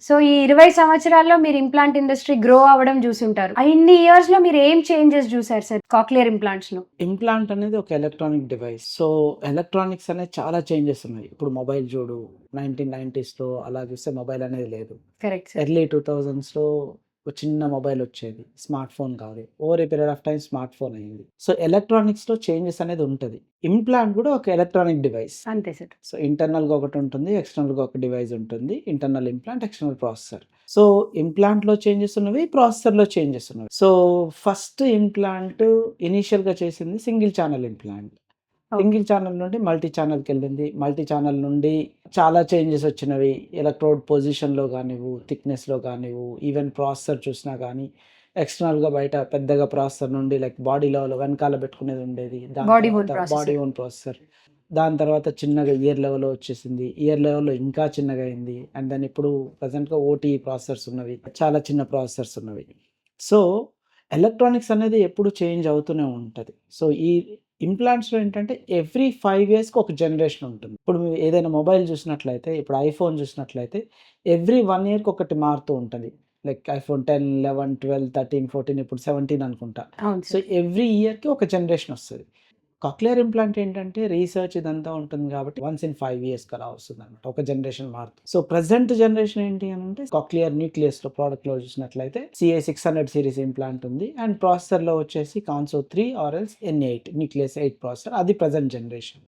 So, ఈ 20 సంవత్సరాల్లో మీరు ఇంప్లాంట్ ఇండస్ట్రీ గ్రో అవ్వడం జూసుంటారు. ఇన్ని ఇయర్స్‌లో మీరు ఏం చేంజెస్ జూసారు సార్ కాక్లియర్ ఇంప్లాంట్స్‌లో? ఇంప్లాంట్ అనేది ఒక ఎలక్ట్రానిక్ డివైస్. సో, ఎలక్ట్రానిక్స్ అనేది చాలా చేంజెస్ ఉన్నాయి. ఇప్పుడు మొబైల్ చూడు 1990స్‌లో అలా చూస్తే మొబైల్ అనేది లేదు. Correct sir. ఎర్లీ 2000స్‌లో ఒక చిన్న మొబైల్ వచ్చేది. స్మార్ట్ ఫోన్ కాదు. Over a period of time smartphone అయింది. సో, ఎలక్ట్రానిక్స్‌లో చేంజెస్ అనేది ఉంటది. ఇంప్లాంట్ కూడా ఒక ఎలక్ట్రానిక్ డివైస్. అంతే సార్. సో, ఇంటర్నల్‌గా ఒకటుంటుంది. ఎక్స్‌టర్నల్‌గా ఒక డివైస్ ఉంటుంది. Internal implant, external processor. So, ఇంప్లాంట్‌లో చేంజెస్ ఉన్నవి. ప్రాసెసర్‌లో చేంజెస్ ఉన్నవి. సో, ఫస్ట్ ఇంప్లాంట్ ఇనీషియల్‌గా చేసింది single channel implant. Okay. Single channel నుండి మల్టీ ఛానల్‌కెళ్ళింది. మల్టీ ఛానల్ నుండి చాలా చేంజెస్ వచ్చినవి. ఎలక్ట్రోడ్ పొజిషన్‌లో గానివ్వు, థిక్‌నెస్‌లో గానివ్వు, ఈవెన్ ప్రాసెసర్ చూసినా గానీ, ఎక్స్‌టర్నల్‌గా బయట పెద్దగా ప్రాసెసర్ నుండి లైక్ బాడీ లెవెల్ వెనకాల పెట్టుకునేది ఉండేది. దాని బాడీ ఓన్ తర్వాత బాడీ ప్రాసెసర్. Own processor. దాని తర్వాత చిన్నగా ఇయర్ లెవెల్‌లో వచ్చేసింది. ఇయర్ లెవెల్‌లో ఇంకా చిన్నగా అయింది. అండ్ దెన్ ఇప్పుడు ప్రెజెంట్‌గా ఓటీఈ ప్రాసెసర్స్ ఉన్నవి. చాలా చిన్న ప్రాసెసర్స్ ఉన్నవి. సో, ఎలక్ట్రానిక్స్ అనేది ఎప్పుడు చేంజ్ అవుతూనే ఉంటది. సో, ఈ ఇంప్లాంట్స్‌లో ఏంటంటే ఎవ్రీ 5 ఇయర్స్‌కి ఒక జనరేషన్ ఉంటుంది. ఇప్పుడు మీరు ఏదైనా మొబైల్ చూసినట్లయితే, ఇప్పుడు ఐఫోన్ చూసినట్లయితే ఎవ్రీ 1 ఇయర్‌కి ఒకటి మారుతూ ఉంటది. లైక్ ఐఫోన్ 10, 11, 12, 13, 14 ఇప్పుడు 17 అనుకుంటా. అవును సో, సార్. ఎవ్రీ ఇయర్‌కి ఒక జనరేషన్ వస్తది. కాక్లియర్ ఇంప్లాంట్ ఏంటంటే రీసెర్చ్ ఇదంతా ఉంటుంది కాబట్టి వన్స్ ఇన్ 5 ఇయర్స్‌కి అలా వస్తుందన్నమాట. ఒక జనరేషన్ మారుతుంది. సో, ప్రెజెంట్ జనరేషన్ ఏంటి అనంటే కాక్లియర్ న్యూక్లియస్‌లో ప్రొడక్ట్‌లో చూసినట్లయితే CA600 సీరీస్ ఇంప్లాంట్ ఉంది. అండ్ ప్రాసెసర్‌లో వచ్చేసి కాన్సో 3 or else N8 nucleus 8 processor అది ప్రెజెంట్ జనరేషన్.